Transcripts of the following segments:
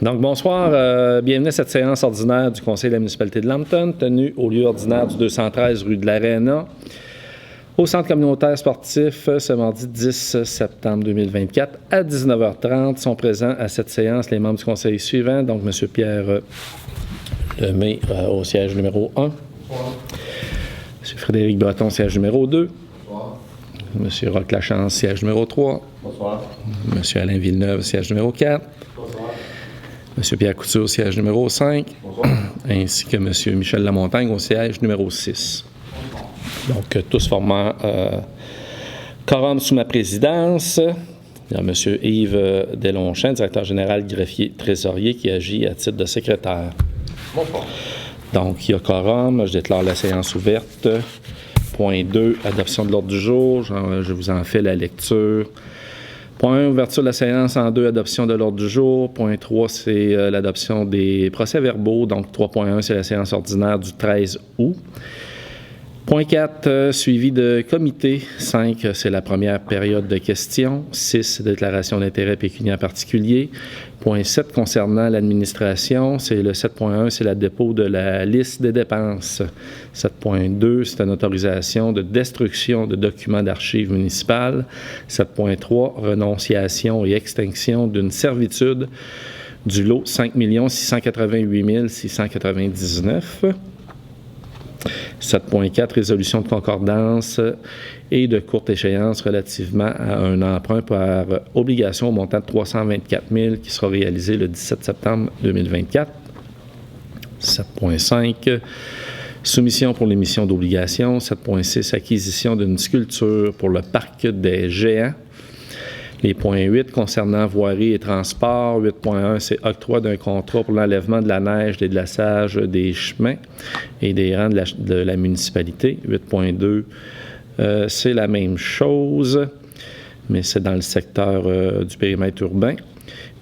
Donc, bonsoir. Bienvenue à cette séance ordinaire du Conseil de la municipalité de Lambton, tenue au lieu ordinaire du 213 rue de l'Aréna, au centre communautaire sportif, ce mardi 10 septembre 2024 à 19h30. Sont présents à cette séance les membres du Conseil suivants, donc M. Pierre Lemay au siège numéro 1, M. Frédéric Breton, siège numéro 2, M. Roch Lachance, siège numéro 3, bonsoir. M. Alain Villeneuve, siège numéro 4, bonsoir. M. Pierre Couture, au siège numéro 5, bonsoir. Ainsi que M. Michel Lamontagne, au siège numéro 6. Donc, tous formant quorum sous ma présidence. Il y a M. Yves Deslongchamps, directeur général, greffier, trésorier, qui agit à titre de secrétaire. Bonsoir. Donc, il y a quorum. Je déclare la séance ouverte. Point 2, adoption de l'ordre du jour. Je vous en fais la lecture. Point 1, ouverture de la séance. En 2, adoption de l'ordre du jour. Point 3, c'est l'adoption des procès-verbaux. Donc, 3.1, c'est la séance ordinaire du 13 août. Point 4, suivi de comité. 5, c'est la première période de questions. 6, déclaration d'intérêt pécuniaire particulier. Point 7, concernant l'administration, c'est le 7.1, c'est le dépôt de la liste des dépenses. 7.2, c'est une autorisation de destruction de documents d'archives municipales. 7.3, renonciation et extinction d'une servitude du lot 5 688 699. 7.4, résolution de concordance et de courte échéance relativement à un emprunt par obligation au montant de 324 000 qui sera réalisé le 17 septembre 2024. 7.5, soumission pour l'émission d'obligations. 7.6, acquisition d'une sculpture pour le parc des géants. Les points 8 concernant voirie et transport. 8.1, c'est octroi d'un contrat pour l'enlèvement de la neige, des glaçages des chemins et des rangs de la municipalité. 8.2, c'est la même chose, mais c'est dans le secteur du périmètre urbain.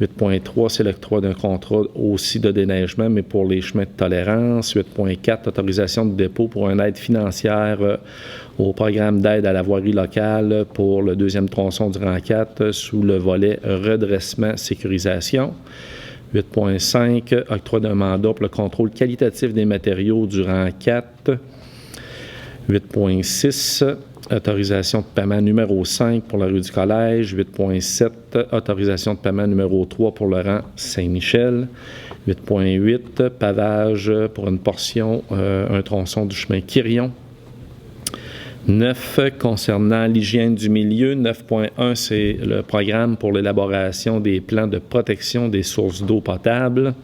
8.3, c'est l'octroi d'un contrat aussi de déneigement, mais pour les chemins de tolérance. 8.4, autorisation de dépôt pour une aide financière au programme d'aide à la voirie locale pour le deuxième tronçon du rang 4 sous le volet redressement sécurisation. 8.5, octroi d'un mandat pour le contrôle qualitatif des matériaux du rang 4. 8.6, autorisation de paiement numéro 5 pour la rue du Collège. 8.7, autorisation de paiement numéro 3 pour le rang Saint-Michel. 8.8, pavage pour une portion, un tronçon du chemin Quirion. 9, concernant l'hygiène du milieu. 9.1, c'est le programme pour l'élaboration des plans de protection des sources d'eau potable.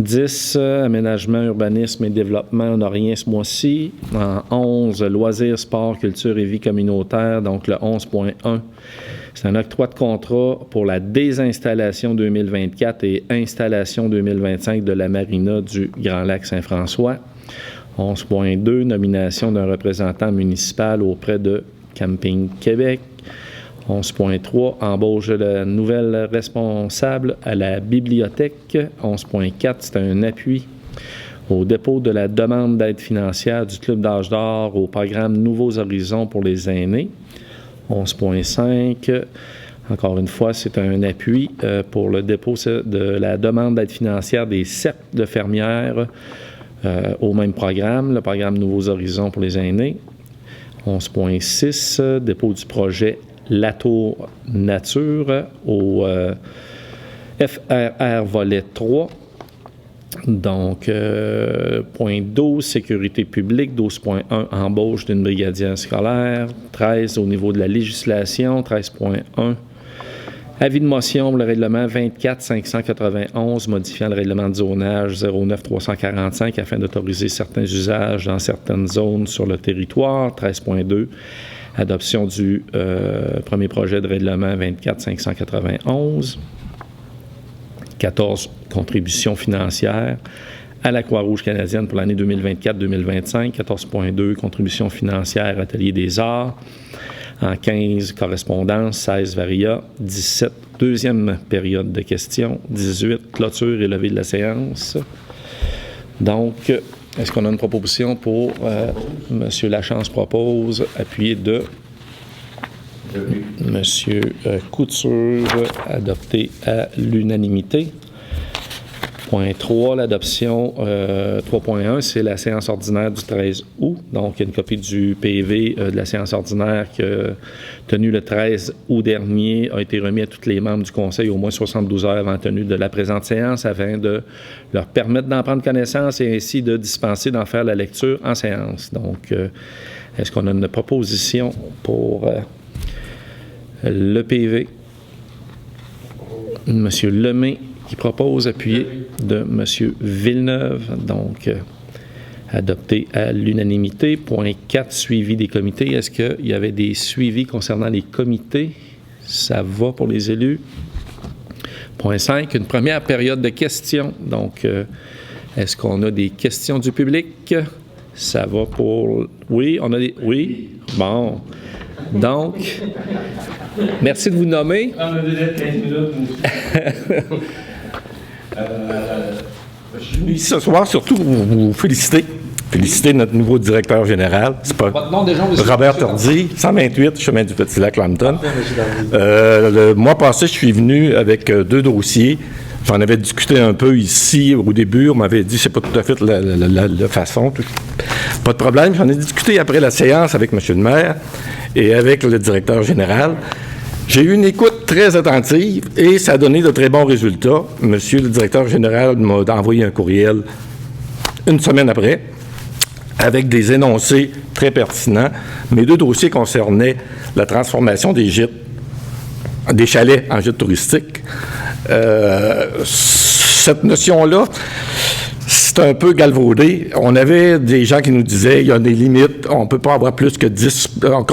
10, aménagement, urbanisme et développement, on n'a rien ce mois-ci. En 11, loisirs, sport, culture et vie communautaire, donc le 11.1. C'est un octroi de contrat pour la désinstallation 2024 et installation 2025 de la marina du Grand Lac Saint-François. 11.2, nomination d'un représentant municipal auprès de Camping Québec. 11.3, embauche de la nouvelle responsable à la bibliothèque. 11.4, c'est un appui au dépôt de la demande d'aide financière du Club d'âge d'or au programme Nouveaux Horizons pour les aînés. 11.5, encore une fois, c'est un appui pour le dépôt de la demande d'aide financière des cercles de fermières au même programme, le programme Nouveaux Horizons pour les aînés. 11.6, dépôt du projet La Tour Nature au FRR volet 3. Donc, point 12, sécurité publique. 12.1, embauche d'une brigadière scolaire. 13, au niveau de la législation. 13.1, avis de motion pour le règlement 24-591, modifiant le règlement de zonage 09-345 afin d'autoriser certains usages dans certaines zones sur le territoire. 13.2, adoption du premier projet de règlement 24-591. 14, contribution financière à la Croix-Rouge canadienne pour l'année 2024-2025. 14.2, contribution financière Atelier des arts. En 15, correspondance. 16, varia. 17, deuxième période de questions. 18, clôture et levée de la séance. Donc, est-ce qu'on a une proposition pour M. Lachance propose, appuyé de M. Couture, adopté à l'unanimité. Point 3, l'adoption 3.1, c'est la séance ordinaire du 13 août. Donc, il y a une copie du PV de la séance ordinaire qui a tenue le 13 août dernier, a été remis à tous les membres du Conseil au moins 72 heures avant la tenue de la présente séance afin de leur permettre d'en prendre connaissance et ainsi de dispenser d'en faire la lecture en séance. Donc, est-ce qu'on a une proposition pour le PV? Monsieur Lemay qui propose, appuyé de M. Villeneuve, donc adopté à l'unanimité. Point 4, suivi des comités. Est-ce qu'il y avait des suivis concernant les comités? Ça va pour les élus. Point 5, une première période de questions. Donc, est-ce qu'on a des questions du public? Ça va pour... Oui, on a des... Oui? Bon. Donc, merci de vous nommer. On a déjà 15 minutes. Je suis venu ici ce soir surtout pour vous féliciter. Féliciter notre nouveau directeur général. C'est pas Votre nom déjà, monsieur? Robert Tordi, 128, chemin du Petit-Lac, Lambton. Le mois passé, je suis venu avec 2 dossiers. J'en avais discuté un peu ici au début. On m'avait dit que c'est pas tout à fait la façon. Pas de problème. J'en ai discuté après la séance avec M. le maire et avec le directeur général. J'ai eu une écoute très attentive et ça a donné de très bons résultats. Monsieur le directeur général m'a envoyé un courriel une semaine après avec des énoncés très pertinents. Mes 2 dossiers concernaient la transformation des gîtes, des chalets en gîtes touristiques. Cette notion-là, c'est un peu galvaudé. On avait des gens qui nous disaient il y a des limites, on ne peut pas avoir plus que 10,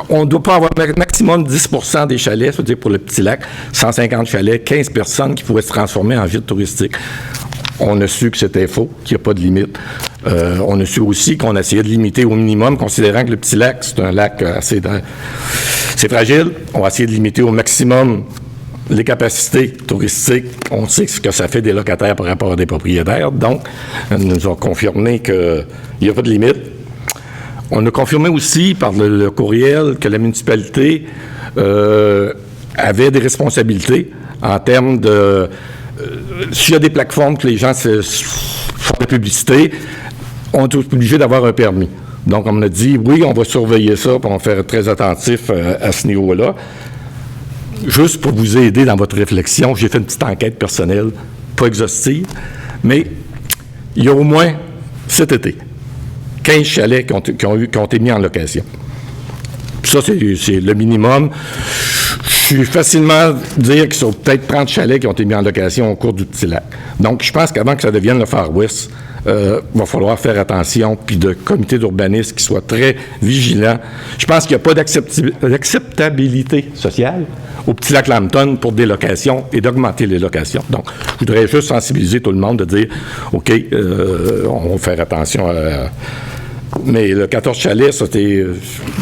on ne doit pas avoir maximum 10 % des chalets, c'est-à-dire pour le Petit-Lac, 150 chalets, 15 personnes qui pourraient se transformer en gîte touristique. On a su que c'était faux, qu'il n'y a pas de limite. On a su aussi qu'on essayait de limiter au minimum, considérant que le Petit-Lac, c'est un lac assez c'est fragile. On va essayer de limiter au maximum les capacités touristiques. On sait ce que ça fait des locataires par rapport à des propriétaires. Donc, ils nous ont confirmé qu'il n'y a pas de limite. On a confirmé aussi par le courriel que la municipalité avait des responsabilités en termes de... s'il y a des plateformes que les gens font de la publicité, on est obligé d'avoir un permis. Donc, on m'a dit, oui, on va surveiller ça, puis on va faire très attentif à ce niveau-là. Juste pour vous aider dans votre réflexion, j'ai fait une petite enquête personnelle, pas exhaustive, mais il y a au moins cet été 15 chalets qui ont été mis en location. Ça, c'est le minimum. Je suis facilement dire qu'ils sont peut-être 30 chalets qui ont été mis en location au cours du Petit-Lac. Donc, je pense qu'avant que ça devienne le Far West, va falloir faire attention, puis de comité d'urbanisme qui soit très vigilant. Je pense qu'il n'y a pas d'acceptabilité sociale au Petit-Lac Lambton pour des locations et d'augmenter les locations. Donc, je voudrais juste sensibiliser tout le monde de dire, OK, on va faire attention à... Mais le 14 chalets, c'était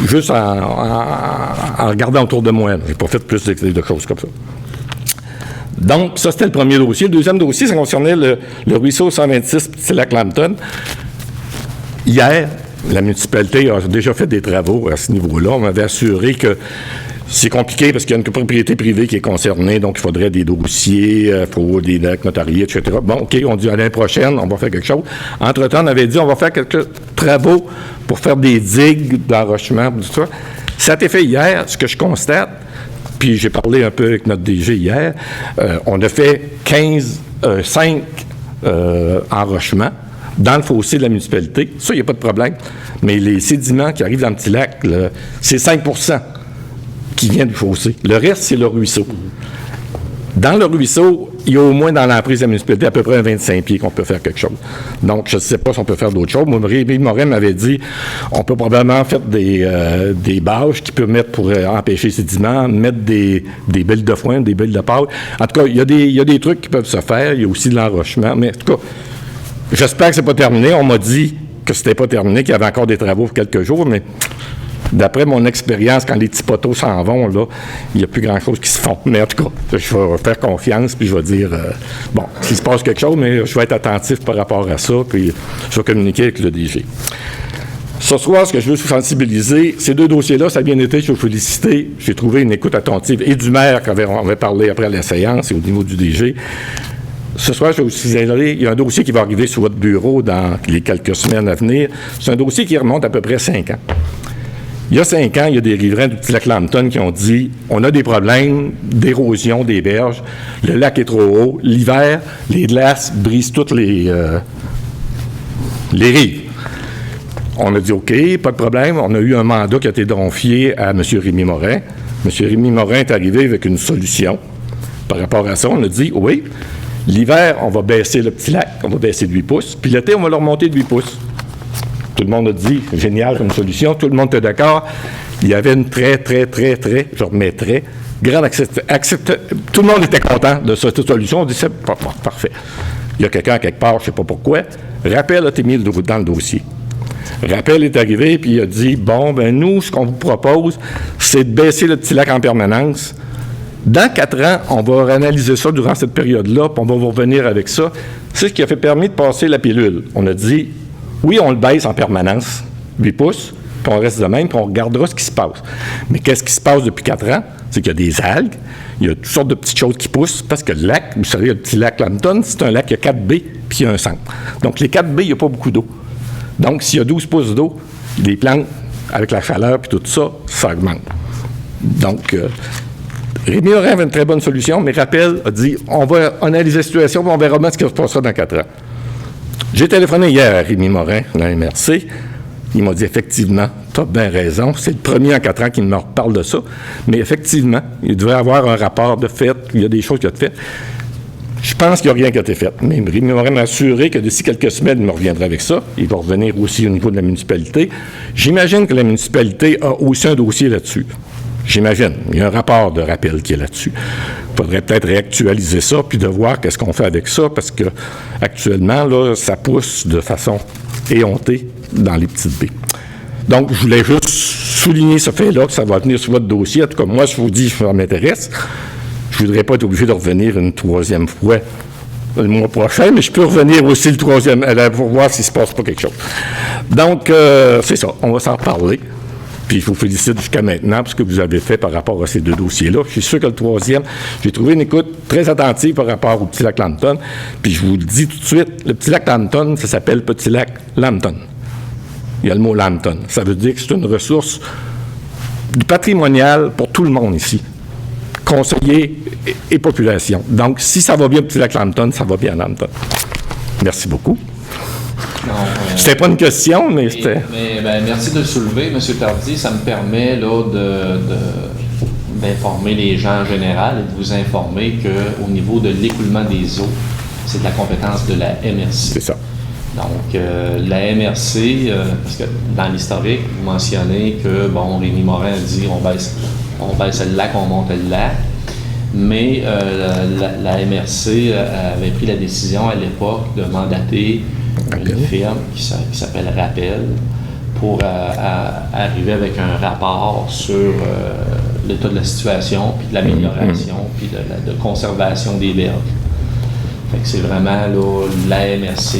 juste en regardant autour de moi. Je n'ai pas fait plus de choses comme ça. Donc, ça, c'était le premier dossier. Le deuxième dossier, ça concernait le ruisseau 126 Petit-Lac-Lambton. Hier, la municipalité a déjà fait des travaux à ce niveau-là. On m'avait assuré que c'est compliqué parce qu'il y a une propriété privée qui est concernée, donc il faudrait des dossiers, il faut des actes notariés, etc. Bon, OK, on dit l'année prochaine, on va faire quelque chose. Entre-temps, on avait dit on va faire quelques travaux pour faire des digues d'enrochement, tout ça. Ça a été fait hier, ce que je constate, puis j'ai parlé un peu avec notre DG hier, on a fait 5 enrochements dans le fossé de la municipalité. Ça, il n'y a pas de problème. Mais les sédiments qui arrivent dans le Petit-Lac, là, c'est 5 % qui vient du fossé. Le reste, c'est le ruisseau. Dans le ruisseau, il y a au moins dans l'emprise de la municipalité à peu près un 25 pieds qu'on peut faire quelque chose. Donc, je ne sais pas si on peut faire d'autres choses. Moi, Rémi Morin m'avait dit on peut probablement faire des bâches qui peuvent mettre pour empêcher les sédiments, mettre des belles de foin, des belles de pâte. En tout cas, il y a des trucs qui peuvent se faire. Il y a aussi de l'enrochement. Mais en tout cas, j'espère que ce n'est pas terminé. On m'a dit que ce n'était pas terminé, qu'il y avait encore des travaux pour quelques jours, mais d'après mon expérience, quand les petits poteaux s'en vont, là, il n'y a plus grand-chose qui se font. Mais en tout cas, je vais faire confiance, puis je vais dire, bon, s'il se passe quelque chose, mais je vais être attentif par rapport à ça, puis je vais communiquer avec le DG. Ce soir, ce que je veux vous sensibiliser, ces 2 dossiers-là, ça a bien été, je veux vous féliciter. J'ai trouvé une écoute attentive et du maire, quand on avait parlé après la séance, et au niveau du DG. ce soir, je vais vous signaler, il y a un dossier qui va arriver sur votre bureau dans les quelques semaines à venir. C'est un dossier qui remonte à peu près 5 ans. Il y a 5 ans, il y a des riverains du petit lac Lambton qui ont dit « On a des problèmes d'érosion des berges, le lac est trop haut, l'hiver, les glaces brisent toutes les rives. » On a dit « OK, pas de problème. » On a eu un mandat qui a été confié à M. Rémi Morin. M. Rémi Morin est arrivé avec une solution. Par rapport à ça, on a dit « Oui, l'hiver, on va baisser le petit lac, on va baisser de 8 pouces, puis l'été, on va le remonter de 8 pouces. » Tout le monde a dit, génial comme solution, tout le monde était d'accord. Il y avait une très, je remets très, grande tout le monde était content de cette solution. On dit, c'est parfait. Il y a quelqu'un quelque part, je ne sais pas pourquoi. Rappel a été mis dans le dossier. Rappel est arrivé, puis il a dit, bon, ben nous, ce qu'on vous propose, c'est de baisser le petit lac en permanence. Dans 4 ans, on va analyser ça durant cette période-là, puis on va vous revenir avec ça. C'est ce qui a permis de passer la pilule. On a dit, oui, on le baisse en permanence, 8 pouces, puis on reste de même, puis on regardera ce qui se passe. Mais qu'est-ce qui se passe depuis 4 ans? C'est qu'il y a des algues, il y a toutes sortes de petites choses qui poussent, parce que le lac, vous savez, le petit lac Lambton, c'est un lac qui a 4 baies, puis il y a un centre. Donc, les 4 baies, il n'y a pas beaucoup d'eau. Donc, s'il y a 12 pouces d'eau, les plantes, avec la chaleur, puis tout ça, ça augmente. Donc, Rémi Morin avait une très bonne solution, mais Rappel a dit, on va analyser la situation, puis on verra bien ce qui se passera dans 4 ans. J'ai téléphoné hier à Rémi Morin, la MRC. Il m'a dit, effectivement, tu as bien raison. C'est le premier en 4 ans qu'il me reparle de ça. Mais effectivement, il devrait avoir un rapport de fait. Il y a des choses qui ont été faites. Je pense qu'il n'y a rien qui a été fait. Mais Rémi Morin m'a assuré que d'ici quelques semaines, il me reviendra avec ça. Il va revenir aussi au niveau de la municipalité. J'imagine que la municipalité a aussi un dossier là-dessus. J'imagine. Il y a un rapport de Rappel qui est là-dessus. Il faudrait peut-être réactualiser ça puis de voir qu'est-ce qu'on fait avec ça parce que actuellement, là, ça pousse de façon éhontée dans les petites baies. Donc, je voulais juste souligner ce fait-là, que ça va venir sur votre dossier. En tout cas, moi, je vous dis, ça m'intéresse. Je ne voudrais pas être obligé de revenir une 3e fois le mois prochain, mais je peux revenir aussi le 3e pour voir s'il ne se passe pas quelque chose. Donc, c'est ça. On va s'en reparler. Puis je vous félicite jusqu'à maintenant pour ce que vous avez fait par rapport à ces 2 dossiers-là. Je suis sûr que le 3e, j'ai trouvé une écoute très attentive par rapport au petit lac Lambton. Puis je vous le dis tout de suite, le petit lac Lambton, ça s'appelle petit lac Lambton. Il y a le mot Lambton. Ça veut dire que c'est une ressource patrimoniale pour tout le monde ici, conseillers et population. Donc, si ça va bien au petit lac Lambton, ça va bien à Lambton. Merci beaucoup. C'était pas une question, mais c'était... merci de le soulever, M. Tardy. Ça me permet là, d'informer les gens en général et de vous informer qu'au niveau de l'écoulement des eaux, c'est de la compétence de la MRC. C'est ça. Donc, la MRC, parce que dans l'historique, vous mentionnez que, bon, Rémi Morin a dit on baisse le lac, on monte le lac. Mais la MRC avait pris la décision à l'époque de mandater une firme qui s'appelle Rappel pour arriver avec un rapport sur l'état de la situation, puis de l'amélioration, puis de conservation des berges. Fait que c'est vraiment là, la MRC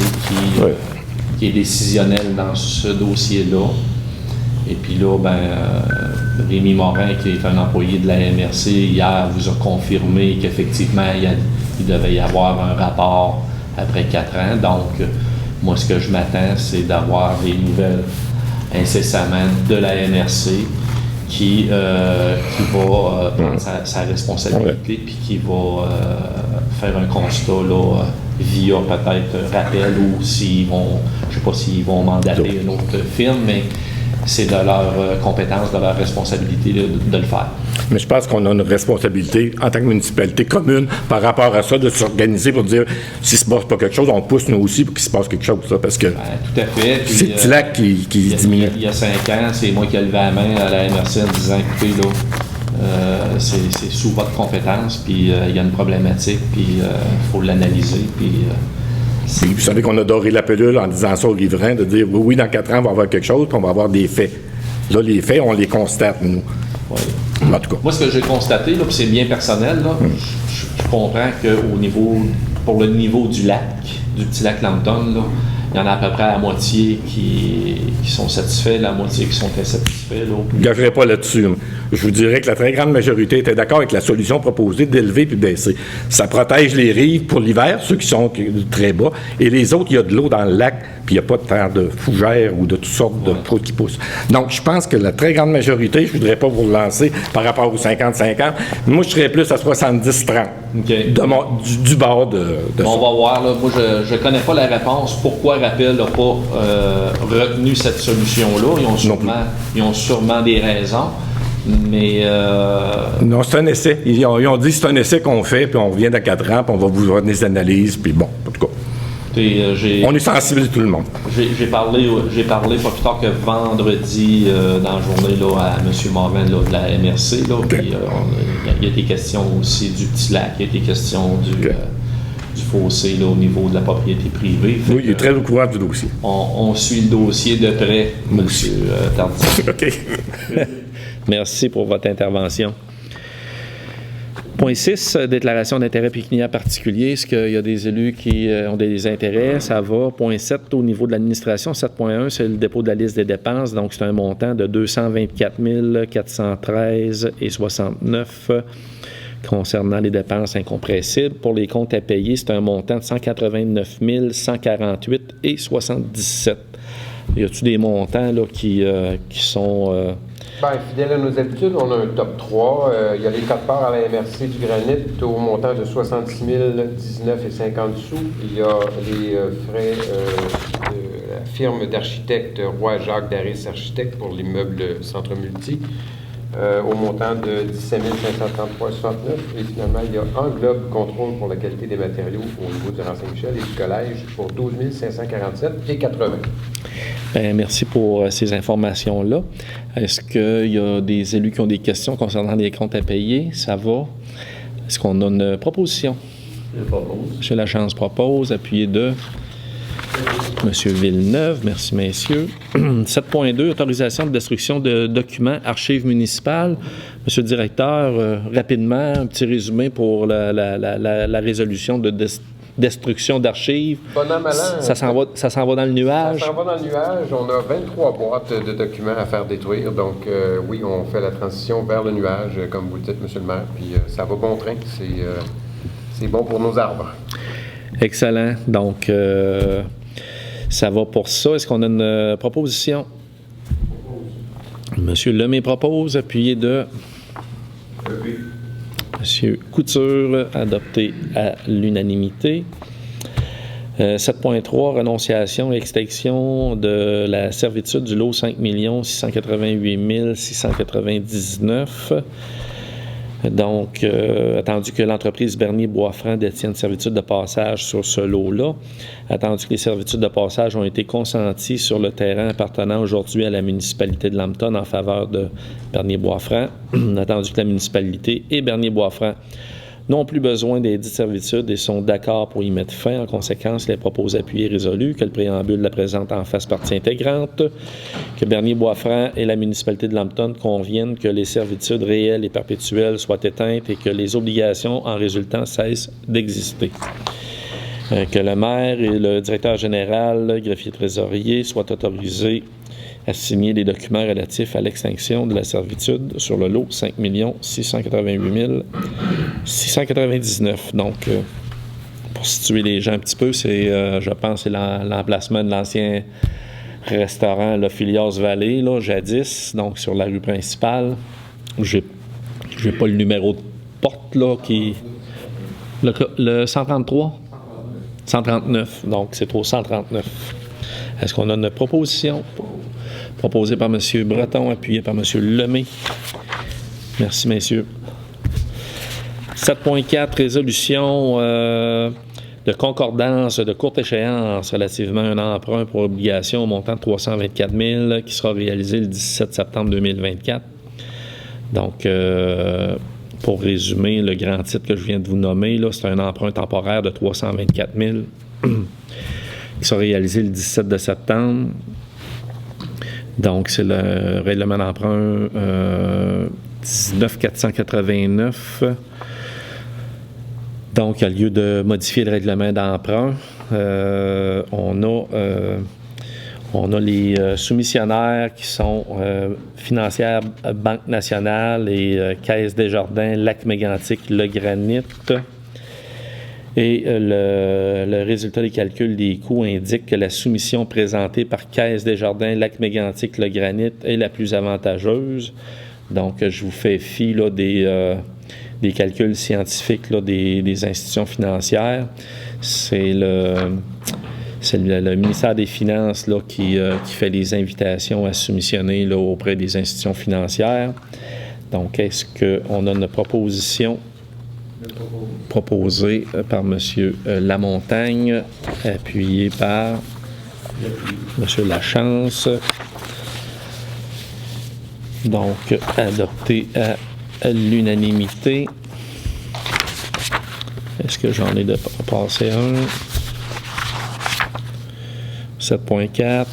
qui est décisionnelle dans ce dossier-là. Et puis là, Rémi Morin, qui est un employé de la MRC, hier vous a confirmé qu'effectivement, il devait y avoir un rapport après 4 ans. Donc, moi, ce que je m'attends, c'est d'avoir des nouvelles incessamment de la MRC qui va prendre sa responsabilité puis qui va faire un constat là, via peut-être Rappel ou s'ils vont, je ne sais pas s'ils vont mandater une autre firme, mais c'est de leur compétence, de leur responsabilité de le faire. Mais je pense qu'on a une responsabilité en tant que municipalité commune par rapport à ça, de s'organiser pour dire s'il ne se passe pas quelque chose, on pousse nous aussi pour qu'il se passe quelque chose. Ça, parce que tout à fait. Puis, c'est le petit lac qui diminue. Il y a 5 ans, c'est moi qui ai levé la main à la MRC en disant écoutez, là, c'est sous votre compétence, puis il y a une problématique, puis il faut l'analyser, puis. Vous savez qu'on a doré la pilule en disant ça aux riverains, de dire oui, dans 4 ans, on va avoir quelque chose, puis on va avoir des faits. Là, les faits, on les constate, nous. Oui. En tout cas. Moi, ce que j'ai constaté, là, puis c'est bien personnel, là, je comprends que pour le niveau du lac, du petit lac Lambton, là, il y en a à peu près la moitié qui sont satisfaits, la moitié qui sont insatisfaits. Je ne gagerai pas là-dessus. Je vous dirais que la très grande majorité était d'accord avec la solution proposée d'élever puis baisser. Ça protège les rives pour l'hiver, ceux qui sont très bas, et les autres, il y a de l'eau dans le lac, puis il n'y a pas de terre de fougères ou de toutes sortes de produits qui poussent. Donc, je pense que la très grande majorité, je ne voudrais pas vous relancer par rapport aux 50-50, mais moi, je serais plus à 70-30 du bord de ça. On va voir. Là. Moi, je ne connais pas la réponse. Pourquoi Rappel n'a pas retenu cette solution-là? Ils ont sûrement des raisons. Mais non, c'est un essai. Ils ont dit que c'est un essai qu'on fait, puis on revient dans 4 ans, puis on va vous faire des analyses, puis bon, en tout cas. On est sensible tout le monde. J'ai parlé pas plus tard que vendredi dans la journée là, à M. Morin là, de la MRC. Là, okay. Il y a des questions aussi du petit lac, il y a des questions du fossé là, au niveau de la propriété privée. Oui, il est très au courant du dossier. On suit le dossier de près, M. Tardif. OK. Merci pour votre intervention. Point 6, déclaration d'intérêt pécuniaire particulier. Est-ce qu'il y a des élus qui ont des intérêts? Ça va. Point 7, au niveau de l'administration, 7.1, c'est le dépôt de la liste des dépenses. Donc, c'est un montant de 224 413,69 concernant les dépenses incompressibles. Pour les comptes à payer, c'est un montant de 189 148,77. Y a-t-il des montants là, qui sont... Fidèle à nos habitudes, on a un top 3. Il y a les cotes-parts à la MRC du granit au montant de 66 019,50 sous. Il y a les frais de la firme d'architectes Roy-Jacques Darris Architectes pour l'immeuble Centre Multi au montant de 17 533,69. Et finalement, il y a Englobe Contrôle pour la qualité des matériaux au niveau du Rang-Saint-Michel et du collège pour 12 547,80. Bien, merci pour ces informations-là. Est-ce qu'il y a des élus qui ont des questions concernant les comptes à payer? Ça va? Est-ce qu'on a une proposition? Je propose. M. Lachance propose, appuyé de M. Villeneuve. Merci, messieurs. 7.2, autorisation de destruction de documents, archives municipales. Monsieur le directeur, rapidement, un petit résumé pour la résolution de destruction d'archives. Bon an, mal an. Ça s'en va dans le nuage. Ça s'en va dans le nuage. On a 23 boîtes de documents à faire détruire. Donc, oui, on fait la transition vers le nuage, comme vous le dites, M. le maire. Puis, ça va bon train. C'est bon pour nos arbres. Excellent. Donc, ça va pour ça. Est-ce qu'on a une proposition? Monsieur Lemay propose, appuyé de... Monsieur Couture, adopté à l'unanimité. 7.3, renonciation et extinction de la servitude du lot 5 688 699. Donc, attendu que l'entreprise Bernier-Boisfranc détient une servitude de passage sur ce lot-là, attendu que les servitudes de passage ont été consenties sur le terrain appartenant aujourd'hui à la municipalité de Lambton en faveur de Bernier-Boisfranc, attendu que la municipalité et Bernier-Boisfranc n'ont plus besoin des dites servitudes et sont d'accord pour y mettre fin. En conséquence, les propos appuyés résolus, que le préambule la présente en fasse partie intégrante, que Bernier-Boisfranc et la municipalité de Lambton conviennent que les servitudes réelles et perpétuelles soient éteintes et que les obligations en résultant cessent d'exister. Que le maire et le directeur général, greffier trésorier, soient autorisés à signer les documents relatifs à l'extinction de la servitude sur le lot 5 688 699. Donc, pour situer les gens un petit peu, c'est, je pense, c'est l'emplacement de l'ancien restaurant La Filias Valley, là, jadis, donc sur la rue principale. J'ai pas le numéro de porte, là, qui... Le 133? 139, donc c'est au 139. Est-ce qu'on a une proposition? Proposée par M. Breton, appuyée par M. Lemay. Merci, messieurs. 7.4, résolution de concordance de courte échéance relativement à un emprunt pour obligation au montant de 324 000 qui sera réalisé le 17 septembre 2024. Donc, pour résumer, le grand titre que je viens de vous nommer, là, c'est un emprunt temporaire de 324 000 qui sera réalisé le 17 de septembre. Donc, c'est le règlement d'emprunt 19 489 Donc, au lieu de modifier le règlement d'emprunt, on a les soumissionnaires qui sont Financière Banque nationale et Caisse Desjardins, Lac-Mégantic, Le Granit. Et le résultat des calculs des coûts indique que la soumission présentée par Caisse Desjardins, Lac-Mégantic, Le Granit est la plus avantageuse. Donc, je vous fais fi là, des calculs scientifiques là, des institutions financières. C'est le ministère des Finances là, qui fait les invitations à soumissionner là, auprès des institutions financières. Donc, est-ce qu'on a une proposition proposée par M. Lamontagne, appuyée par M. Lachance. Donc, adopté à l'unanimité. Est-ce que j'en ai passé un? 7.4.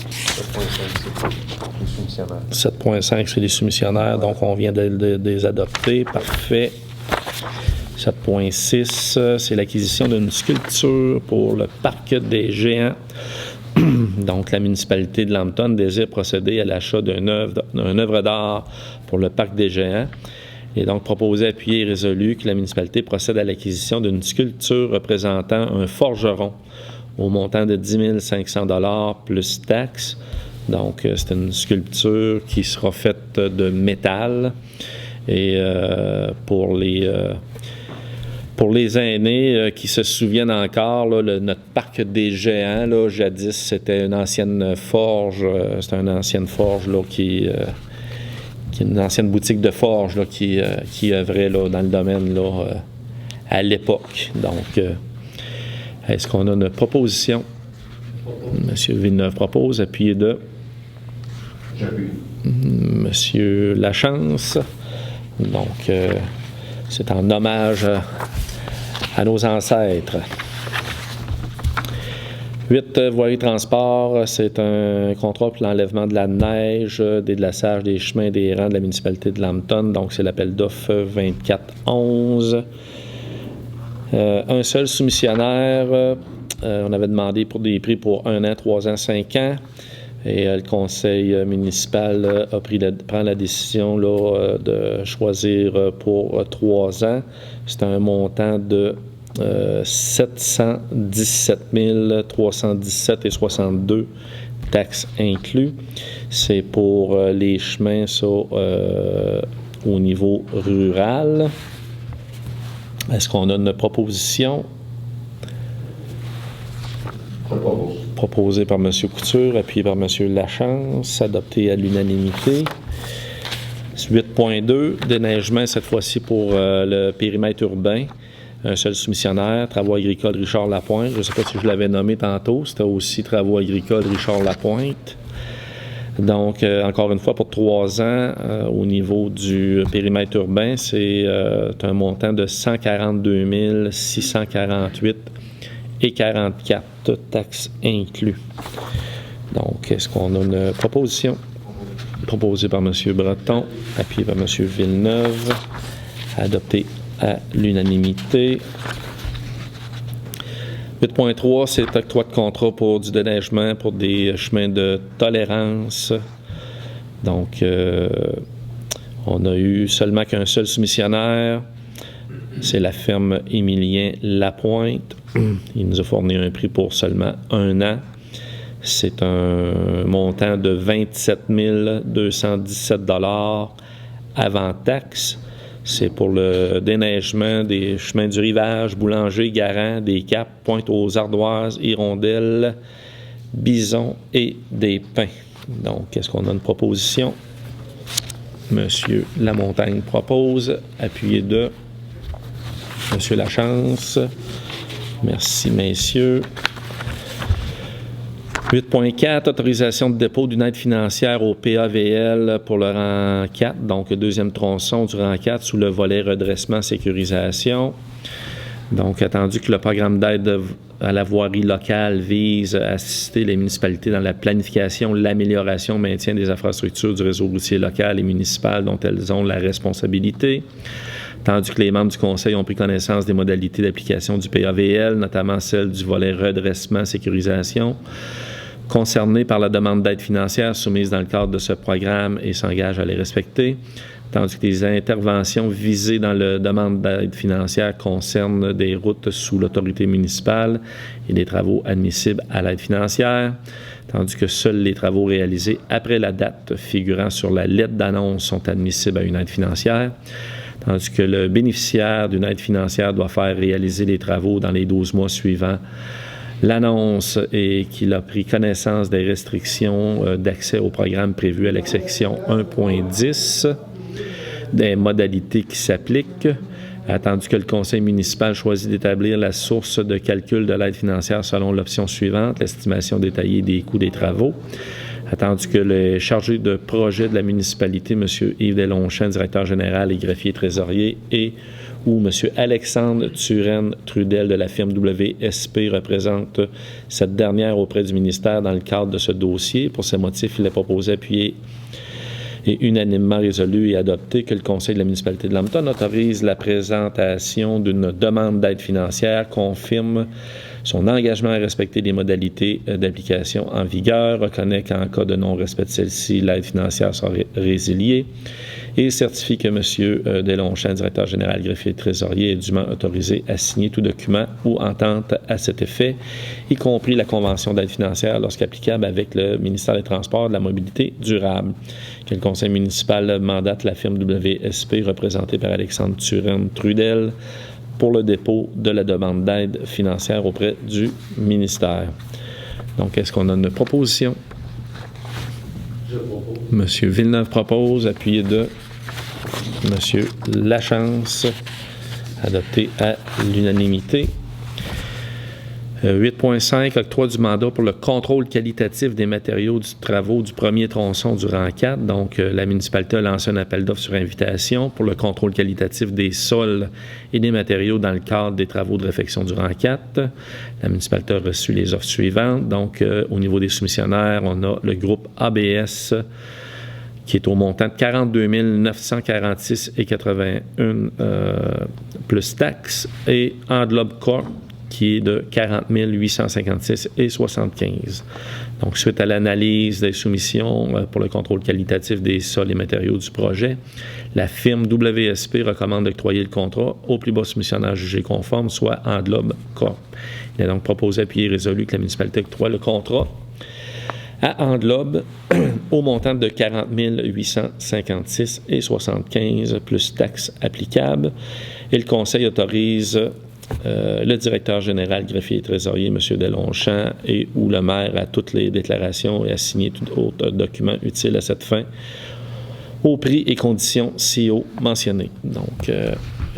7.5, c'est les soumissionnaires. Donc, on vient de les adopter. Parfait. 7.6, c'est l'acquisition d'une sculpture pour le Parc des Géants. Donc, la municipalité de Lambton désire procéder à l'achat d'une œuvre d'art pour le Parc des Géants. Et donc, proposé, appuyé et résolu que la municipalité procède à l'acquisition d'une sculpture représentant un forgeron au montant de 10 500 $ plus taxes. Donc, c'est une sculpture qui sera faite de métal. Et pour les aînés qui se souviennent encore, là, notre parc des géants, là, jadis, c'était une ancienne forge. C'était une ancienne forge là, qui est une ancienne boutique de forge là, qui œuvrait là, dans le domaine là, à l'époque. Donc, est-ce qu'on a une proposition? M. Villeneuve propose, appuyé de M. Lachance. Donc, c'est en hommage à nos ancêtres. 8, voirie transport, c'est un contrat pour l'enlèvement de la neige, des glaçages des chemins et des rangs de la municipalité de Lambton. Donc, c'est l'appel d'offres 2411. Un seul soumissionnaire. On avait demandé pour des prix pour 1 an, 3 ans, 5 ans. Et le conseil municipal prend la décision là, de choisir pour 3 ans. C'est un montant de 717 317,62 taxes inclus. C'est pour les chemins ça, au niveau rural. Est-ce qu'on a une proposition? Proposé par M. Couture, appuyé par M. Lachance, adopté à l'unanimité. 8.2, déneigement, cette fois-ci pour le périmètre urbain. Un seul soumissionnaire, Travaux agricoles Richard Lapointe. Je ne sais pas si je l'avais nommé tantôt, c'était aussi Travaux agricoles Richard Lapointe. Donc, encore une fois, pour 3 ans, au niveau du périmètre urbain, c'est un montant de 142 648 et 44 taxes inclus. Donc, est-ce qu'on a une proposition? Proposée par M. Breton, appuyée par M. Villeneuve, adoptée à l'unanimité. 8.3, c'est octroi de contrat pour du déneigement pour des chemins de tolérance. Donc, on a eu seulement qu'un seul soumissionnaire. C'est la firme Émilien Lapointe. Il nous a fourni un prix pour seulement 1 an. C'est un montant de 27 217 $ avant taxe. C'est pour le déneigement des chemins du Rivage, Boulanger, Garant, des Caps, Pointe-aux-Ardoises, Hirondelles, Bison et des Pins. Donc, est-ce qu'on a une proposition? Monsieur Lamontagne propose, appuyé de Monsieur Lachance. Merci, messieurs. 8.4, autorisation de dépôt d'une aide financière au PAVL pour le rang 4, donc le deuxième tronçon du rang 4 sous le volet redressement sécurisation. Donc, attendu que le programme d'aide à la voirie locale vise à assister les municipalités dans la planification, l'amélioration, le maintien des infrastructures du réseau routier local et municipal dont elles ont la responsabilité. tandis que les membres du Conseil ont pris connaissance des modalités d'application du PAVL, notamment celle du volet redressement, sécurisation, concernés par la demande d'aide financière soumise dans le cadre de ce programme et s'engagent à les respecter, tandis que les interventions visées dans la demande d'aide financière concernent des routes sous l'autorité municipale et des travaux admissibles à l'aide financière, tandis que seuls les travaux réalisés après la date figurant sur la lettre d'annonce sont admissibles à une aide financière, tandis que le bénéficiaire d'une aide financière doit faire réaliser les travaux dans les 12 mois suivants l'annonce et qu'il a pris connaissance des restrictions d'accès au programme prévues à la section 1.10 des modalités qui s'appliquent, attendu que le conseil municipal choisit d'établir la source de calcul de l'aide financière selon l'option suivante, l'estimation détaillée des coûts des travaux, attendu que le chargé de projet de la municipalité, M. Yves Deslongchamps, directeur général et greffier trésorier, et ou M. Alexandre Turenne-Trudel de la firme WSP représente cette dernière auprès du ministère dans le cadre de ce dossier. Pour ces motifs, il est proposé appuyer et unanimement résolu et adopté que le conseil de la municipalité de Lambton autorise la présentation d'une demande d'aide financière, confirme son engagement à respecter les modalités d'application en vigueur, reconnaît qu'en cas de non-respect de celle-ci, l'aide financière sera résiliée et certifie que M. Deslongchamps, directeur général, greffier et trésorier, est dûment autorisé à signer tout document ou entente à cet effet, y compris la convention d'aide financière lorsqu'applicable avec le ministère des Transports et de la Mobilité durable. Que le conseil municipal mandate la firme WSP représentée par Alexandre Turenne-Trudel pour le dépôt de la demande d'aide financière auprès du ministère. Donc, est-ce qu'on a une proposition? Je propose. Monsieur Villeneuve propose, appuyé de Monsieur Lachance, adopté à l'unanimité. 8.5, octroi du mandat pour le contrôle qualitatif des matériaux du travaux du premier tronçon du rang 4. Donc, la municipalité a lancé un appel d'offres sur invitation pour le contrôle qualitatif des sols et des matériaux dans le cadre des travaux de réfection du rang 4. La municipalité a reçu les offres suivantes. Donc, au niveau des soumissionnaires, on a le groupe ABS qui est au montant de 42 946,81 plus taxes, et Englobe Corp qui est de 40 856,75. Donc, suite à l'analyse des soumissions pour le contrôle qualitatif des sols et matériaux du projet, la firme WSP recommande d'octroyer le contrat au plus bas soumissionnaire jugé conforme, soit Englobe Corp. Il est donc proposé, appuyé et résolu que la municipalité octroie le contrat à Englobe au montant de 40 856,75 plus taxes applicables. Et le conseil autorise le directeur général, greffier et trésorier, M. Deslongchamps, et ou le maire à toutes les déclarations et à signer tout autre document utile à cette fin, au prix et conditions ci-haut mentionnés. Donc,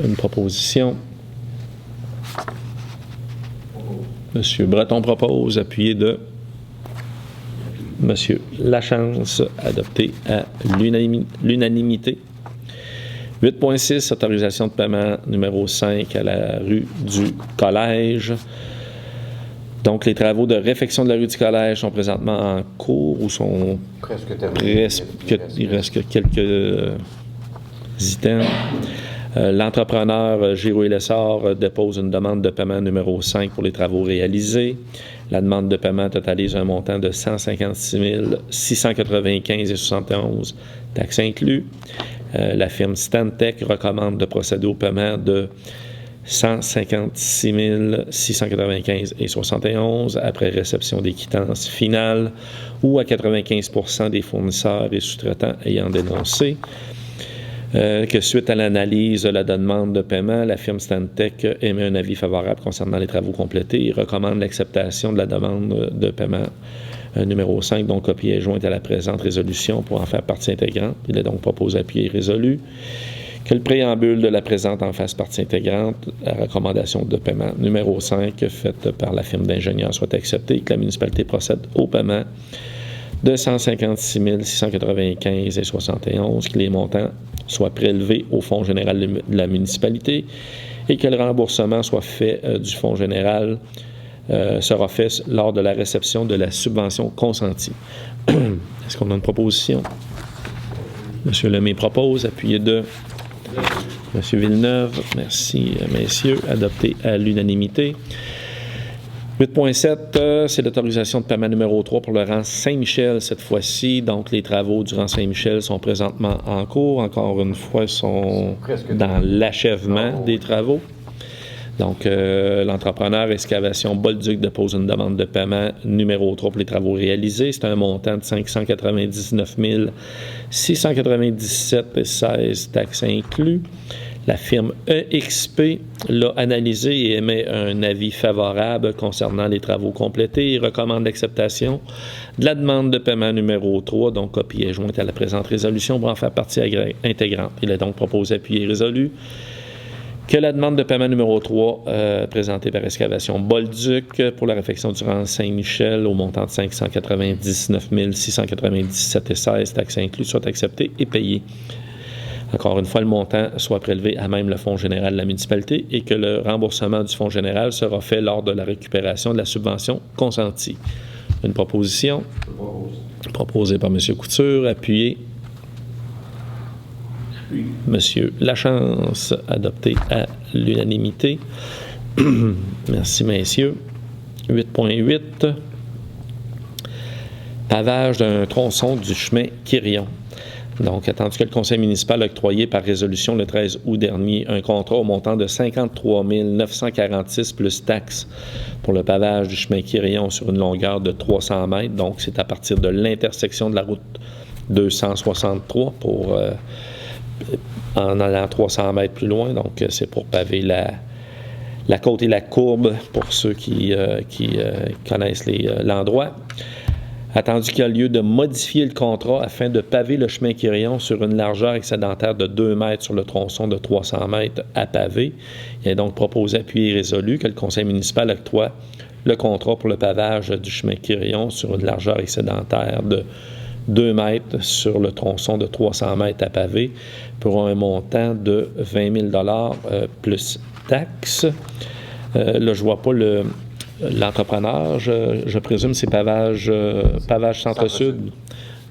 une proposition. M. Breton propose, appuyé de M. Lachance, adopté à l'unanimité. 8.6, autorisation de paiement numéro 5 à la rue du Collège. Donc, les travaux de réfection de la rue du Collège sont présentement en cours ou sont... Presque terminés. Il reste que quelques items. L'entrepreneur Giroux et Lessard dépose une demande de paiement numéro 5 pour les travaux réalisés. La demande de paiement totalise un montant de 156 695,71, taxes inclus. La firme Stantec recommande de procéder au paiement de 156 695,71 après réception des quittances finales ou à 95% des fournisseurs et sous-traitants ayant dénoncé que suite à l'analyse de la demande de paiement, la firme Stantec émet un avis favorable concernant les travaux complétés et recommande l'acceptation de la demande de paiement numéro 5, dont copie est jointe à la présente résolution pour en faire partie intégrante. Il est donc proposé, appuyé et résolu que le préambule de la présente en fasse partie intégrante. La recommandation de paiement numéro 5 faite par la firme d'ingénieurs soit acceptée et que la municipalité procède au paiement de 156 695,71, que les montants soient prélevés au Fonds général de la municipalité et que le remboursement soit fait du Fonds général sera fait lors de la réception de la subvention consentie. Est-ce qu'on a une proposition? M. Lemay propose, appuyé de Monsieur Villeneuve, merci, messieurs. Adopté à l'unanimité. 8.7, c'est l'autorisation de paiement numéro 3 pour le rang Saint-Michel cette fois-ci. Donc, les travaux du rang Saint-Michel sont présentement en cours. Encore une fois, sont dans l'achèvement des travaux. Donc, l'entrepreneur Excavation Bolduc dépose une demande de paiement numéro 3 pour les travaux réalisés. C'est un montant de 599 697,16 taxes inclus. La firme EXP l'a analysé et émet un avis favorable concernant les travaux complétés et recommande l'acceptation de la demande de paiement numéro 3, donc copie est jointe à la présente résolution pour en faire partie intégrante. Il est donc proposé, appuyé et résolu que la demande de paiement numéro 3 présentée par Excavation Bolduc pour la réfection du rang Saint-Michel au montant de 599 697,16 taxes inclus soit acceptée et payée. Encore une fois, le montant soit prélevé à même le Fonds général de la municipalité et que le remboursement du Fonds général sera fait lors de la récupération de la subvention consentie. Une proposition proposée par M. Couture, appuyée M. Lachance, adopté à l'unanimité. Merci, messieurs. 8.8. Pavage d'un tronçon du chemin Quirion. Donc, attendu que le conseil municipal a octroyé par résolution le 13 août dernier un contrat au montant de 53 946 plus taxes pour le pavage du chemin Quirion sur une longueur de 300 mètres. Donc, c'est à partir de l'intersection de la route 263 en allant 300 mètres plus loin. Donc, c'est pour paver la côte et la courbe pour ceux qui connaissent l'endroit. Attendu qu'il y a lieu de modifier le contrat afin de paver le chemin Quirion sur une largeur excédentaire de 2 mètres sur le tronçon de 300 mètres à paver. Il est donc proposé, appuyé et résolu que le conseil municipal octroie le contrat pour le pavage du chemin Quirion sur une largeur excédentaire de 2 mètres sur le tronçon de 300 mètres à paver pour un montant de 20 000 plus taxes. Là, je ne vois pas l'entrepreneur, je présume c'est Pavage Centre-Sud.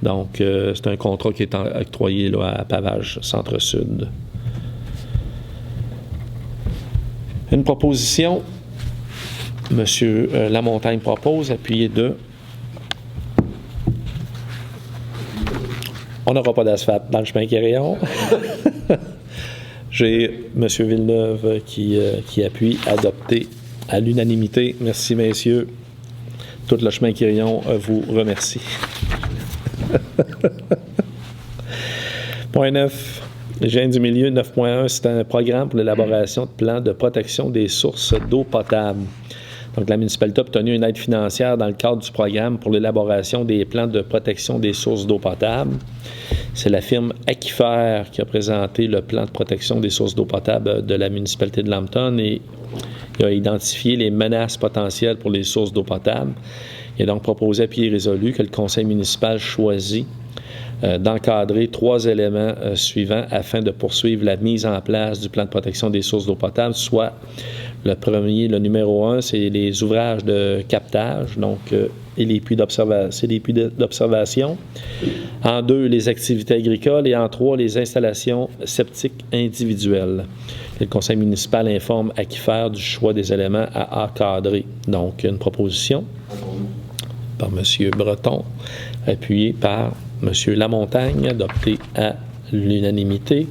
Donc, c'est un contrat qui est octroyé là, à Pavage Centre-Sud. Une proposition, M. Lamontagne propose, appuyé de... On n'aura pas d'asphalte dans le chemin Quirion. J'ai M. Villeneuve qui appuie, adopté à l'unanimité. Merci, messieurs. Tout le chemin Quirion vous remercie. Point 9. L'hygiène du milieu 9.1, c'est un programme pour l'élaboration de plans de protection des sources d'eau potable. Donc, la municipalité a obtenu une aide financière dans le cadre du programme pour l'élaboration des plans de protection des sources d'eau potable. C'est la firme Aquifer qui a présenté le plan de protection des sources d'eau potable de la municipalité de Lambton et il a identifié les menaces potentielles pour les sources d'eau potable. Il est donc proposé, appuyé et résolu, que le conseil municipal choisit d'encadrer 3 éléments suivants afin de poursuivre la mise en place du plan de protection des sources d'eau potable, soit le premier, le numéro 1, c'est les ouvrages de captage, donc et les puits d'observation. En 2, les activités agricoles. Et en 3, les installations septiques individuelles. Et le conseil municipal informe Aquifer du choix des éléments à encadrer. Donc, une proposition par M. Breton, appuyée par M. Lamontagne, adoptée à l'unanimité.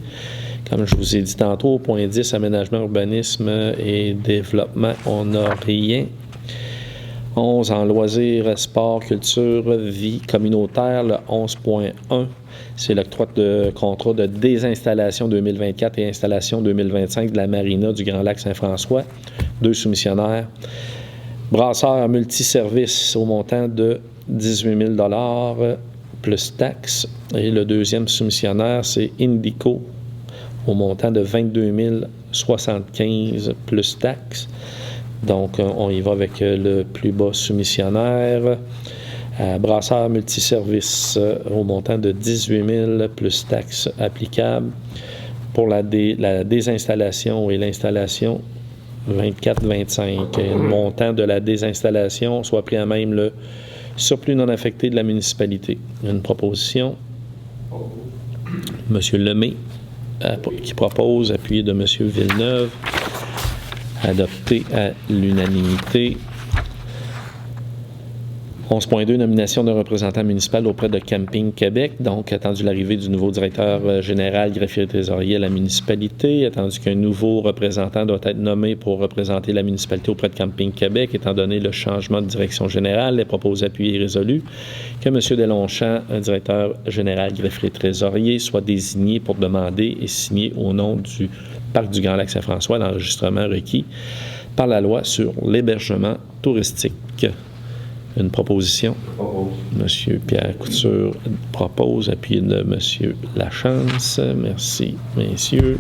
Comme je vous ai dit tantôt, au point 10, aménagement, urbanisme et développement, on n'a rien. 11, en loisirs, sport, culture, vie communautaire, le 11.1, c'est l'octroi de contrat de désinstallation 2024 et installation 2025 de la marina du Grand Lac Saint-François. 2 soumissionnaires. Brasseur multiservice au montant de 18 000 plus taxes. Et le deuxième soumissionnaire, c'est Indico au montant de 22 075 plus taxes. Donc, on y va avec le plus bas soumissionnaire. Brasseur multiservice au montant de 18 000 plus taxes applicables. Pour la désinstallation et l'installation, 24-25. Le montant de la désinstallation soit pris à même le surplus non affecté de la municipalité. Une proposition. M. Lemay, qui propose, appuyé de M. Villeneuve, adopté à l'unanimité. 11.2, nomination d'un représentant municipal auprès de Camping Québec. Donc, attendu l'arrivée du nouveau directeur général, greffier et trésorier à la municipalité, attendu qu'un nouveau représentant doit être nommé pour représenter la municipalité auprès de Camping Québec, étant donné le changement de direction générale, les proposés appuyés et résolus, que M. Deslongchamps, un directeur général, greffier et trésorier, soit désigné pour demander et signer au nom du Parc du Grand Lac-Saint-François l'enregistrement requis par la loi sur l'hébergement touristique. Une proposition. M. Pierre Couture propose, appuyé de M. Lachance. Merci, messieurs.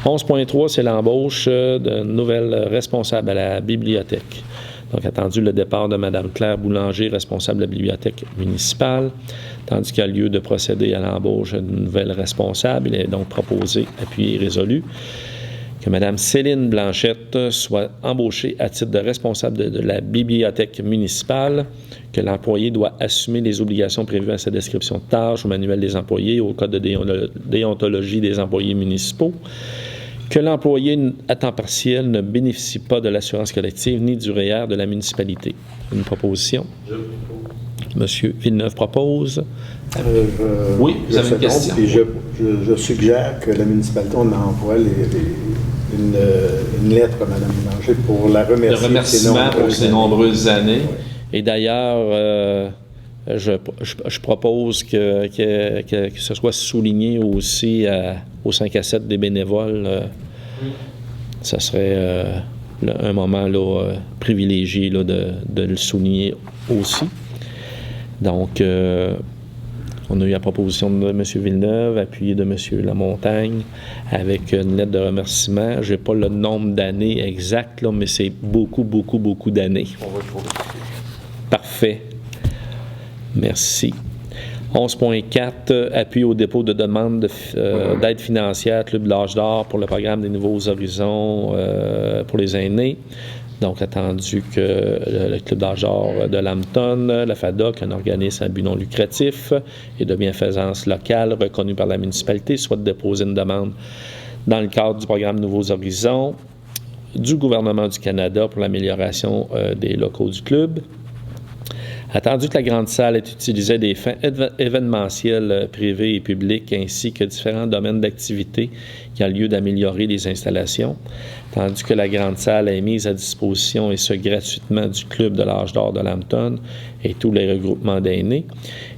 11.3, c'est l'embauche de nouvelles responsables à la bibliothèque. Donc, attendu le départ de Mme Claire Boulanger, responsable de la bibliothèque municipale. Tandis qu'il y a lieu de procéder à l'embauche d'une nouvelle responsable, il est donc proposé, appuyé et résolu, que Mme Céline Blanchette soit embauchée à titre de responsable de la bibliothèque municipale, que l'employé doit assumer les obligations prévues à sa description de tâches, au manuel des employés, au code de déontologie des employés municipaux, que l'employé à temps partiel ne bénéficie pas de l'assurance collective ni du REER de la municipalité. Une proposition? M. Villeneuve propose. Oui, vous avez une question. Et je suggère que la municipalité, on envoie une lettre à Mme Boulanger pour la remercier. Le remerciement pour ses nombreuses années. Et d'ailleurs, je propose que ce soit souligné aussi aux 5 à 7 des bénévoles. Ça serait un moment là, privilégié là, de le souligner aussi. Donc, on a eu la proposition de M. Villeneuve, appuyé de M. Lamontagne, avec une lettre de remerciement. Je n'ai pas le nombre d'années exact, là, mais c'est beaucoup, beaucoup, beaucoup d'années. On va le trouver. Parfait. Merci. 11.4, appui au dépôt de demande d'aide financière Club de l'Âge d'Or pour le programme des Nouveaux Horizons pour les aînés. Donc, attendu que le Club d'Âge d'Or de Lambton, la FADOC, un organisme à but non lucratif et de bienfaisance locale reconnu par la municipalité, soit de déposer une demande dans le cadre du programme Nouveaux Horizons du gouvernement du Canada pour l'amélioration des locaux du club. Attendu que la grande salle est utilisée à des fins événementielles privées et publiques ainsi que différents domaines d'activité qui ont lieu d'améliorer les installations, tandis que la grande salle est mise à disposition, et ce gratuitement, du Club de l'Âge d'Or de Lambton et tous les regroupements d'aînés.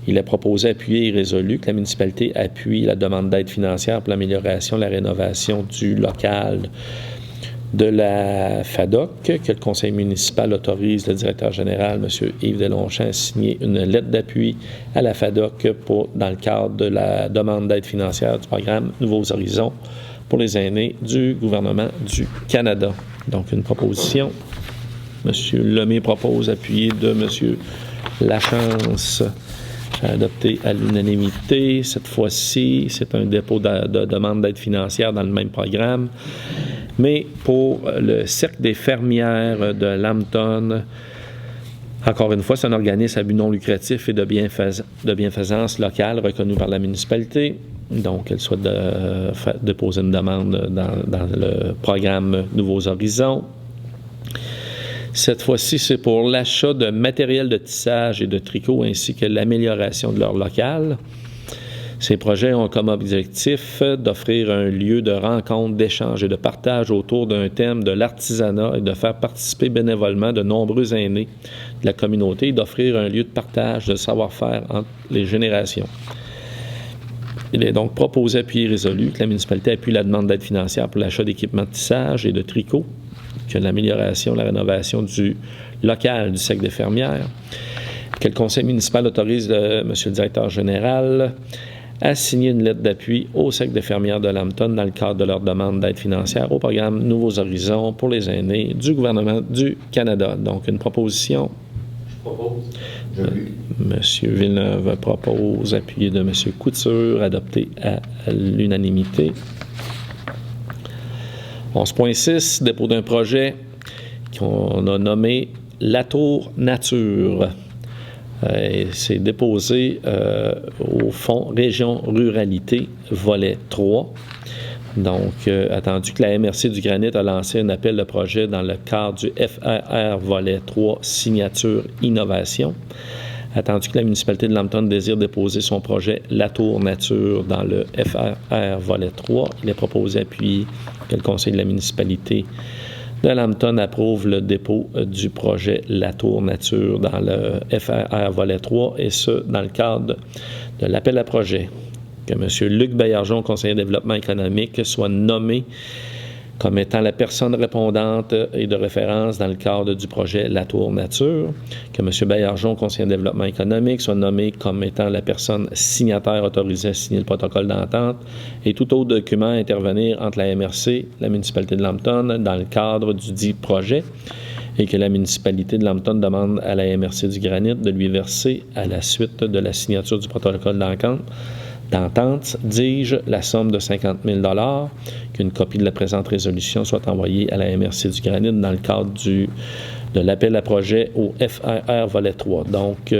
Il est proposé, appuyé et résolu, que la municipalité appuie la demande d'aide financière pour l'amélioration, la rénovation du local de la FADOC, que le conseil municipal autorise le directeur général, M. Yves Deslongchamps, à signer une lettre d'appui à la FADOC dans le cadre de la demande d'aide financière du programme Nouveaux Horizons pour les aînés du gouvernement du Canada. Donc, une proposition. M. Lemay propose, appuyé de M. Lachance, adopté à l'unanimité. Cette fois-ci, c'est un dépôt de demande d'aide financière dans le même programme, mais pour le Cercle des fermières de Lambton. Encore une fois, c'est un organisme à but non lucratif et de bienfaisance locale reconnu par la municipalité. Donc, elle souhaite déposer une demande dans le programme Nouveaux Horizons. Cette fois-ci, c'est pour l'achat de matériel de tissage et de tricot ainsi que l'amélioration de leur local. Ces projets ont comme objectif d'offrir un lieu de rencontre, d'échange et de partage autour d'un thème de l'artisanat et de faire participer bénévolement de nombreux aînés de la communauté et d'offrir un lieu de partage de savoir-faire entre les générations. Il est donc proposé, appuyé et résolu que la municipalité appuie la demande d'aide financière pour l'achat d'équipements de tissage et de tricot, que l'amélioration, la rénovation du local du Cercle des fermières, que le conseil municipal autorise M. le directeur général à signer une lettre d'appui au Cercle des fermières de Lambton dans le cadre de leur demande d'aide financière au programme Nouveaux Horizons pour les aînés du gouvernement du Canada. Donc, une proposition. Je propose. M. Villeneuve propose, appuyé de M. Couture, adopté à l'unanimité. 11.6, dépôt d'un projet qu'on a nommé La Tour Nature. Et c'est déposé au Fonds Région Ruralité, volet 3. Donc, attendu que la MRC du Granit a lancé un appel de projet dans le cadre du FRR volet 3, signature innovation. Attendu que la municipalité de Lambton désire déposer son projet La Tour Nature dans le FRR volet 3, il est proposé appuyer que le conseil de la municipalité de Lambton approuve le dépôt du projet La Tour Nature dans le FRR volet 3, et ce, dans le cadre de l'appel à projet. Que M. Luc Baillargeon, conseiller de développement économique, soit nommé comme étant la personne répondante et de référence dans le cadre du projet La Tour Nature. Que M. Baillargeon, conseiller de développement économique, soit nommé comme étant la personne signataire autorisée à signer le protocole d'entente et tout autre document à intervenir entre la MRC, la municipalité de Lambton, dans le cadre du dit projet, et que la municipalité de Lambton demande à la MRC du Granit de lui verser, à la suite de la signature du protocole d'entente, dis-je, la somme de 50 000 $, qu'une copie de la présente résolution soit envoyée à la MRC du Granit dans le cadre de l'appel à projet au FRR volet 3. Donc,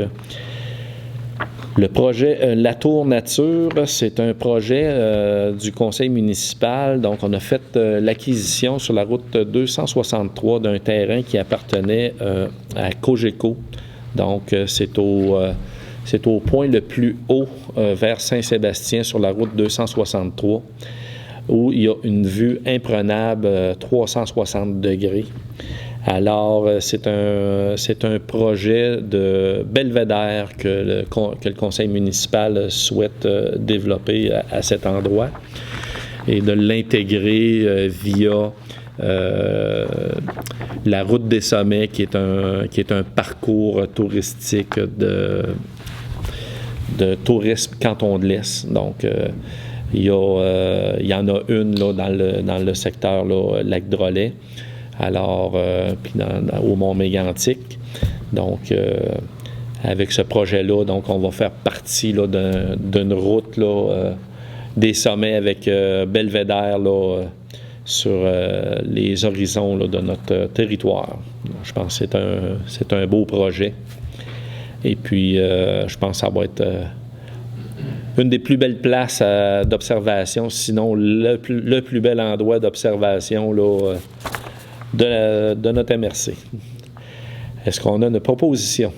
le projet La Tour Nature, c'est un projet du conseil municipal. Donc, on a fait l'acquisition sur la route 263 d'un terrain qui appartenait à Cogeco. Donc, c'est au point le plus haut vers Saint-Sébastien sur la route 263, où il y a une vue imprenable 360 degrés. Alors, c'est un projet de belvédère que le conseil municipal souhaite développer à cet endroit et de l'intégrer via la route des sommets, qui est un parcours touristique de tourisme canton de l'Est. Donc, il y en a une là, dans le secteur là, Lac-Drolet, alors, puis au Mont-Mégantic. Donc, avec ce projet-là, donc on va faire partie là, d'une route là, des sommets avec belvédère là, sur les horizons là, de notre territoire. Je pense que c'est un beau projet. Et puis, je pense que ça va être une des plus belles places d'observation, sinon le plus bel endroit d'observation là, de notre MRC. Est-ce qu'on a une proposition?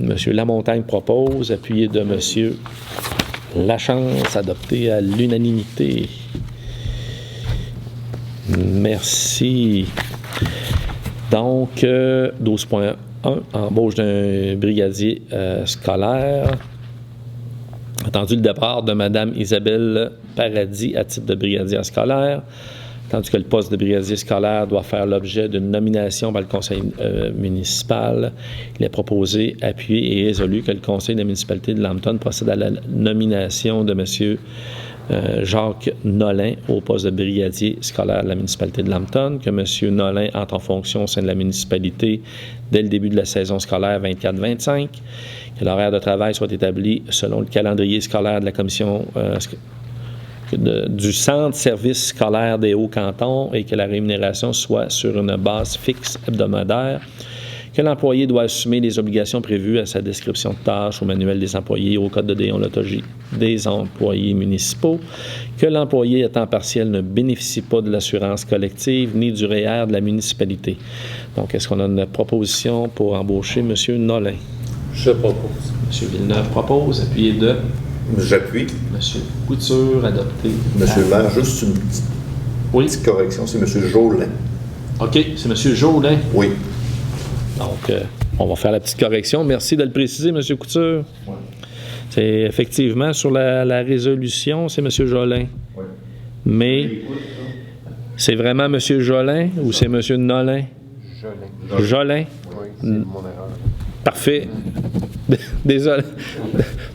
M. Lamontagne propose, appuyé de M. Lachance, adopté à l'unanimité. Merci. Donc, 12.1, embauche d'un brigadier scolaire. Attendu le départ de Mme Isabelle Paradis à titre de brigadier scolaire. Tandis que le poste de brigadier scolaire doit faire l'objet d'une nomination par le conseil municipal, il est proposé, appuyé et résolu que le conseil de la municipalité de Lambton procède à la nomination de M. Jacques Nolin au poste de brigadier scolaire de la municipalité de Lambton, que M. Nolin entre en fonction au sein de la municipalité dès le début de la saison scolaire 24-25, que l'horaire de travail soit établi selon le calendrier scolaire de la commission du centre service scolaire des Hauts-Cantons et que la rémunération soit sur une base fixe hebdomadaire, que l'employé doit assumer les obligations prévues à sa description de tâches au manuel des employés, au code de déontologie des employés municipaux, que l'employé à temps partiel ne bénéficie pas de l'assurance collective ni du REER de la municipalité. Donc, est-ce qu'on a une proposition pour embaucher M. Nolin? Je propose. M. Villeneuve propose, appuyé de... J'appuie. M. Couture, adopté. Monsieur le maire, juste une petite correction, c'est M. Jolin. OK, c'est M. Jolin. Oui. Donc, on va faire la petite correction. Merci de le préciser, M. Couture. Ouais. C'est effectivement sur la résolution, c'est M. Jolin. Oui. Mais c'est vraiment M. Jolin ou c'est M. Nolin? Jolin. Oui, c'est mon erreur. Parfait. Désolé.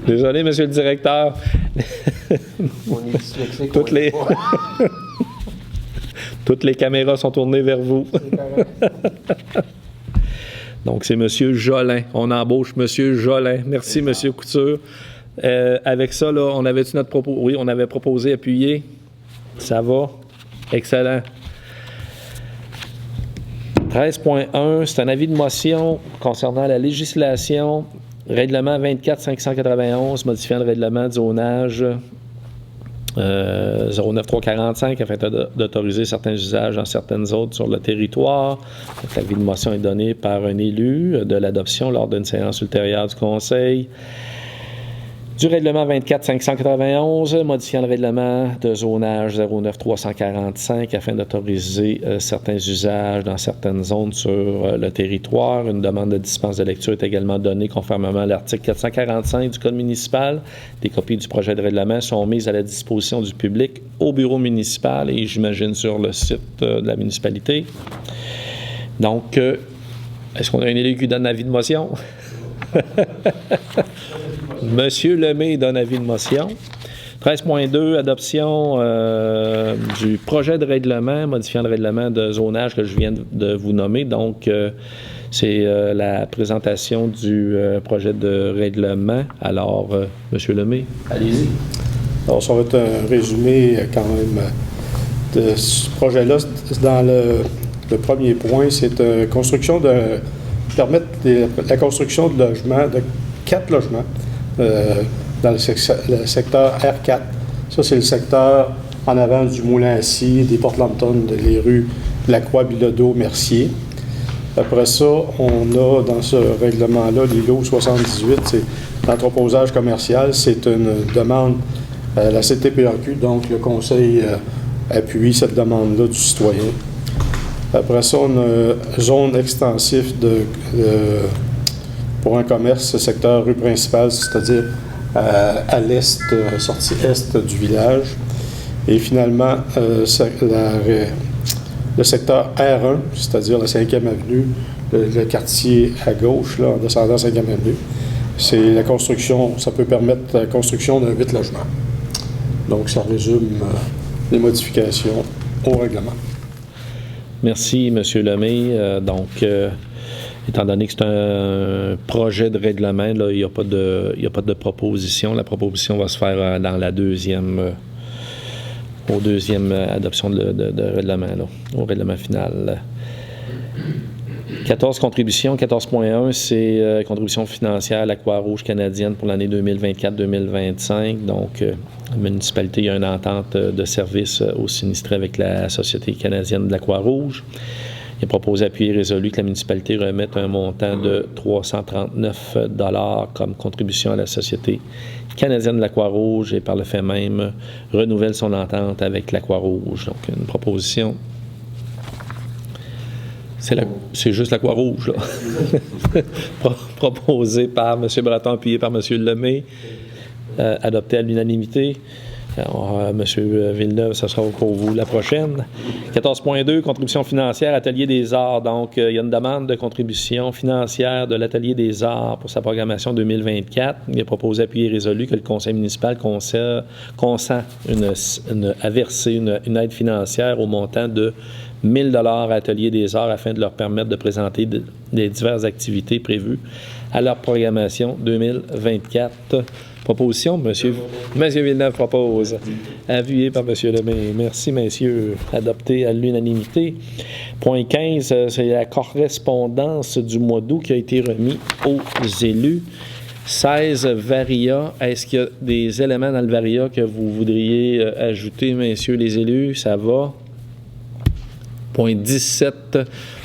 Désolé, monsieur le directeur. On est dyslexique. Toutes les caméras sont tournées vers vous. Donc, c'est monsieur Jolin. On embauche monsieur Jolin. Merci, monsieur Couture. Avec ça, là, on avait-tu notre propos? Oui, on avait proposé appuyer. Ça va? Excellent. 13.1, c'est un avis de motion concernant la législation Règlement 24-591, modifiant le règlement de zonage 09345 afin d'autoriser certains usages dans certaines zones sur le territoire. Donc, l'avis de motion est donné par un élu de l'adoption lors d'une séance ultérieure du Conseil. Du règlement 24-591, modifiant le règlement de zonage 09345 afin d'autoriser certains usages dans certaines zones sur le territoire. Une demande de dispense de lecture est également donnée conformément à l'article 445 du Code municipal. Des copies du projet de règlement sont mises à la disposition du public au bureau municipal et j'imagine sur le site de la municipalité. Donc, est-ce qu'on a un élu qui donne avis de motion? Monsieur Lemay donne avis de motion. 13.2, adoption du projet de règlement, modifiant le règlement de zonage que je viens de vous nommer. Donc, c'est la présentation du projet de règlement. Alors, Monsieur Lemay, allez-y. Alors, ça va être un résumé quand même de ce projet-là. Dans le premier point, c'est permettre la construction de logements, de 4 logements dans le secteur R4. Ça, c'est le secteur en avant du Moulin à Scie, des Portlampton, les rues Lacroix, Bilodeau, Mercier. Après ça, on a dans ce règlement-là, l'ILO 78, c'est l'entreposage commercial. C'est une demande à la CTPAQ, donc le Conseil appuie cette demande-là du citoyen. Après ça, on a zone extensive pour un commerce, secteur rue principale, c'est-à-dire à l'est, sortie est du village. Et finalement, le secteur R1, c'est-à-dire la 5e avenue, le quartier à gauche, là, en descendant 5e avenue, c'est la construction, ça peut permettre la construction d'un 8 logements. Donc, ça résume les modifications au règlement. Merci, M. Lemay. Étant donné que c'est un projet de règlement, là, il n'y a pas de proposition. La proposition va se faire dans la deuxième adoption de règlement, là, au règlement final. 14 contributions. 14.1, c'est contribution financière à la Croix-Rouge canadienne pour l'année 2024-2025. Donc, la municipalité a une entente de service au sinistré avec la Société canadienne de la Croix-Rouge. Il est proposé, appuyé et résolu, que la municipalité remette un montant de 339 $ comme contribution à la Société canadienne de la Croix-Rouge et par le fait même renouvelle son entente avec la Croix-Rouge. Donc, une proposition. C'est juste la Croix-Rouge, là. Proposée par M. Breton, appuyé par M. Lemay, adopté à l'unanimité. M. Villeneuve, ce sera pour vous la prochaine. 14.2, contribution financière, Atelier des Arts. Donc, il y a une demande de contribution financière de l'Atelier des Arts pour sa programmation 2024. Il est proposé, appuyé et résolu, que le conseil municipal consent à verser une aide financière au montant de 1 000 $ à Atelier des Arts afin de leur permettre de présenter les diverses activités prévues à leur programmation 2024. Proposition, M. Villeneuve propose. Appuyé par M. Lemay. Merci, messieurs. Adopté à l'unanimité. Point 15, c'est la correspondance du mois d'août qui a été remis aux élus. 16 varia. Est-ce qu'il y a des éléments dans le varia que vous voudriez ajouter, messieurs les élus? Ça va. Point 17,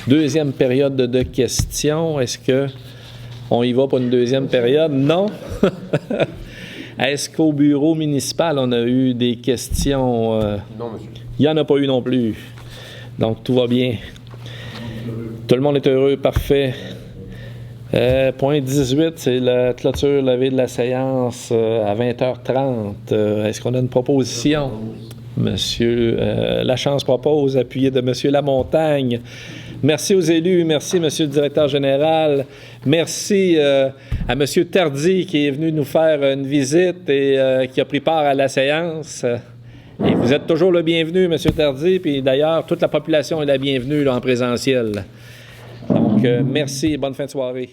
deuxième période de questions. Est-ce qu'on y va pour une deuxième période? Non? Est-ce qu'au bureau municipal, on a eu des questions? Non, monsieur. Il n'y en a pas eu non plus. Donc, tout va bien. Tout le monde est heureux, parfait. Point 18, c'est la clôture levée de la séance à 20h30. Est-ce qu'on a une proposition? Monsieur Lachance propose, appuyé de Monsieur Lamontagne. Merci aux élus, merci Monsieur le directeur général, merci à Monsieur Tardy qui est venu nous faire une visite et qui a pris part à la séance. Et vous êtes toujours le bienvenu, Monsieur Tardy, puis d'ailleurs, toute la population est la bienvenue là, en présentiel. Donc, merci et bonne fin de soirée.